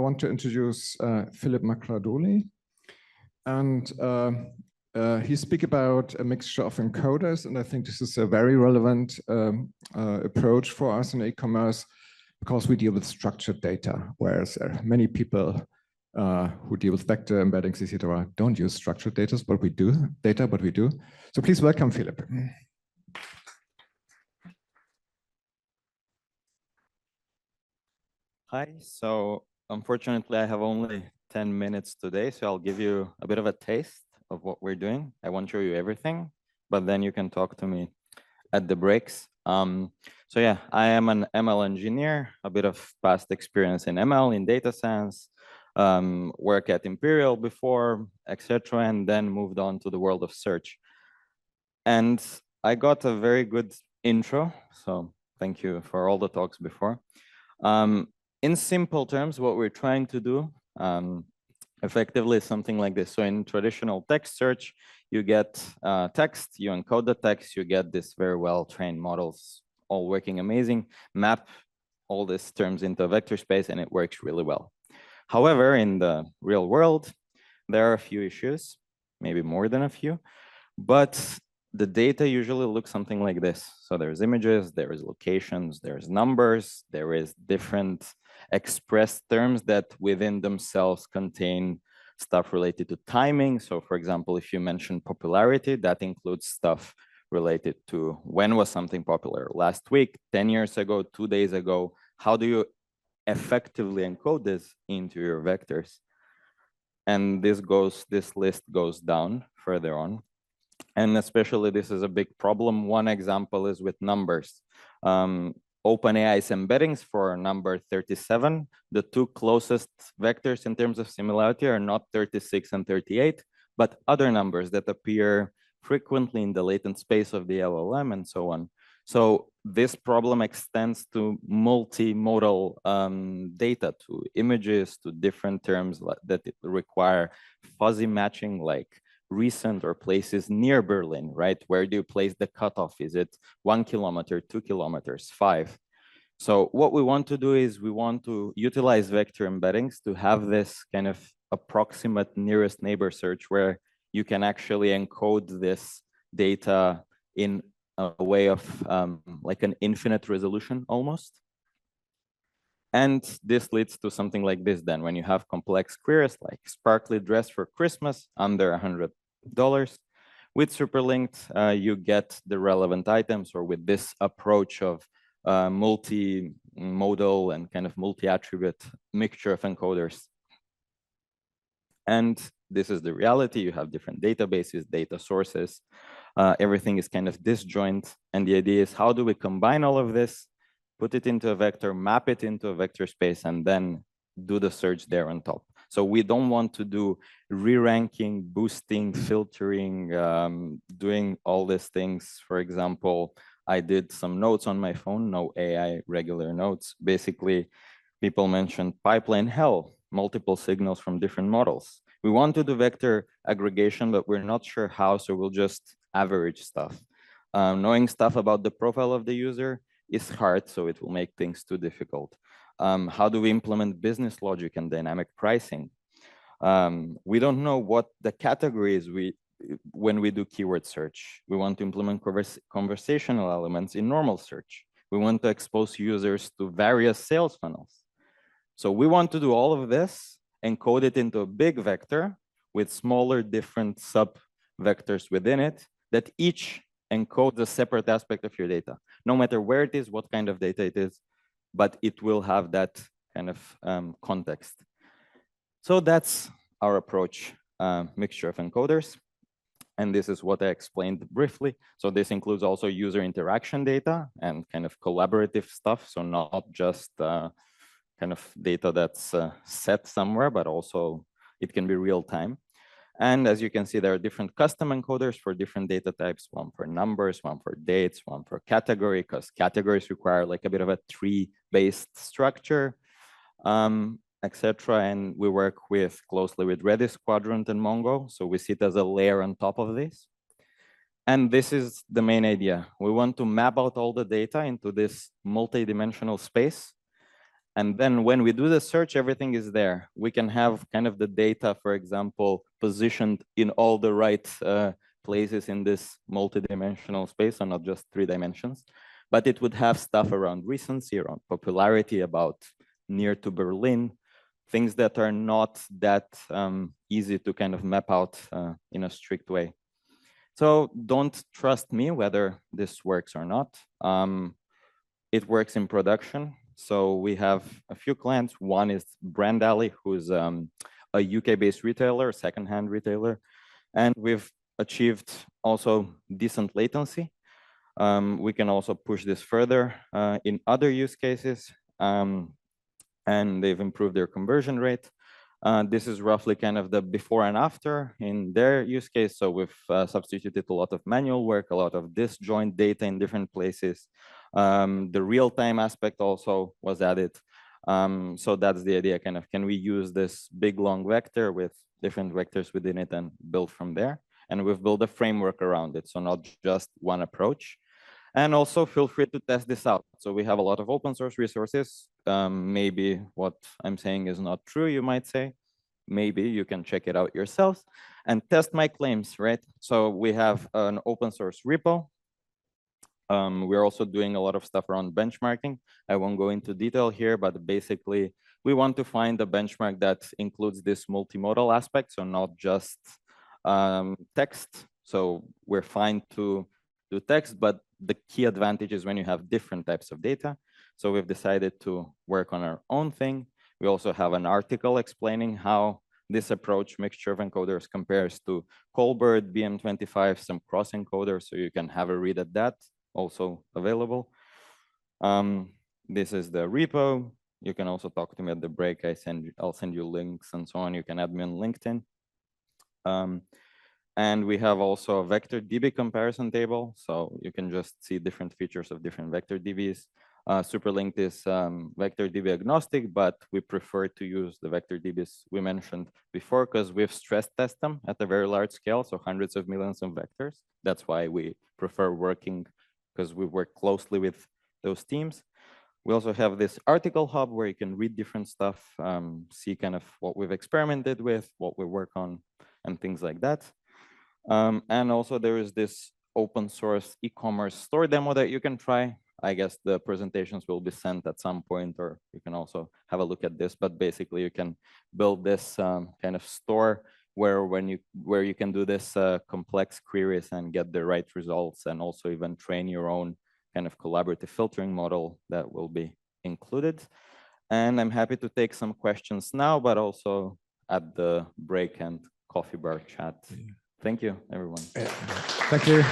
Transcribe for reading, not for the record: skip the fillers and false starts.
want to introduce Filip Makraduli. And he speaks about a mixture of encoders. And I think this is a very relevant approach for us in e-commerce because we deal with structured data, whereas many people who deal with vector embeddings, etc., don't use structured data, but we do. So please welcome Filip. Hi, so unfortunately I have only 10 minutes today, so I'll give you a bit of a taste of what we're doing. I won't show you everything, but then you can talk to me at the breaks. So yeah, I am an ML engineer, a bit of past experience in ML, in data science, work at Imperial before, etc., and then moved on to the world of search. And I got a very good intro, so thank you for all the talks before. In simple terms, what we're trying to do effectively is something like this. So in traditional text search, you get text, you encode the text, you get this very well-trained models, all working amazing, map all these terms into a vector space, and it works really well. However, in the real world, there are a few issues, maybe more than a few, but the data usually looks something like this. So there's images, there is locations, there's numbers, there is different expressed terms that within themselves contain stuff related to timing. So for example, if you mention popularity, that includes stuff related to when was something popular, last week, 10 years ago, 2 days ago. How do you effectively encode this into your vectors? And this list goes down further on. And especially this is a big problem. One example is with numbers. OpenAI's embeddings for number 37, the two closest vectors in terms of similarity are not 36 and 38, but other numbers that appear frequently in the latent space of the LLM and so on. So this problem extends to multi-modal data, to images, to different terms that require fuzzy matching, like recent or places near Berlin, right? Where do you place the cutoff? Is it 1 kilometer, 2 kilometers, 5? So what we want to do is we want to utilize vector embeddings to have this kind of approximate nearest neighbor search where you can actually encode this data in a way of like an infinite resolution almost. And this leads to something like this then, when you have complex queries like sparkly dress for Christmas under $100. With superlinked, you get the relevant items, or with this approach of multi-modal and kind of multi-attribute mixture of encoders. And this is the reality. You have different databases, data sources. Everything is kind of disjoint. And the idea is, how do we combine all of this, put it into a vector, map it into a vector space, and then do the search there on top? So we don't want to do re-ranking, boosting, filtering, doing all these things. For example, I did some notes on my phone, no AI, regular notes. Basically, people mentioned pipeline hell, multiple signals from different models. We want to do vector aggregation, but we're not sure how, so we'll just average stuff. Knowing stuff about the profile of the user is hard, so it will make things too difficult. How do we implement business logic and dynamic pricing? We don't know what the category is when we do keyword search. We want to implement conversational elements in normal search. We want to expose users to various sales funnels. So we want to do all of this, encode it into a big vector with smaller different sub-vectors within it that each encodes a separate aspect of your data, no matter where it is, what kind of data it is, but it will have that kind of context. So that's our approach, mixture of encoders. And this is what I explained briefly. So this includes also user interaction data and kind of collaborative stuff. So not just kind of data that's set somewhere, but also it can be real time. And as you can see, there are different custom encoders for different data types, one for numbers, one for dates, one for category, because categories require like a bit of a tree-based structure, etc. And we work closely with Redis, Quadrant, and Mongo. So we sit as a layer on top of this. And this is the main idea. We want to map out all the data into this multi-dimensional space. And then when we do the search, everything is there. We can have kind of the data, for example, positioned in all the right places in this multi-dimensional space, so not just 3 dimensions, but it would have stuff around recency, around popularity, about near to Berlin, things that are not that easy to kind of map out in a strict way. So don't trust me whether this works or not. It works in production. So we have a few clients. One is Brand Alley, who's a UK-based retailer, secondhand retailer. And we've achieved also decent latency. We can also push this further in other use cases. And they've improved their conversion rate. This is roughly kind of the before and after in their use case. So we've substituted a lot of manual work, a lot of disjoint data in different places. The real-time aspect also was added. So that's the idea, kind of, can we use this big long vector with different vectors within it and build from there? And we've built a framework around it, so not just one approach. And also feel free to test this out. So we have a lot of open source resources. Maybe what I'm saying is not true, you might say. Maybe you can check it out yourselves and test my claims, right? So we have an open source repo. We're also doing a lot of stuff around benchmarking. I won't go into detail here, but basically we want to find a benchmark that includes this multimodal aspect, so not just text. So we're fine to do text, but the key advantage is when you have different types of data. So we've decided to work on our own thing. We also have an article explaining how this approach, Mixture of Encoders, compares to Colbert, BM25, some cross encoders, so you can have a read at that, also available. This is the repo. You can also talk to me at the break. I'll send you links and so on. You can add me on LinkedIn. And we have also a vector DB comparison table. So you can just see different features of different vector DBs. Superlinked is vector DB agnostic, but we prefer to use the vector DBs we mentioned before because we've stress tested them at a very large scale, so hundreds of millions of vectors. That's why we prefer working, because we work closely with those teams. We also have this article hub where you can read different stuff, see kind of what we've experimented with, what we work on, and things like that. And also there is this open source e-commerce store demo that you can try. I guess the presentations will be sent at some point, or you can also have a look at this. But basically, you can build this kind of store where you can do this complex queries and get the right results, and also even train your own kind of collaborative filtering model that will be included. And I'm happy to take some questions now, but also at the break and coffee bar chat. Thank you, everyone. Thank you.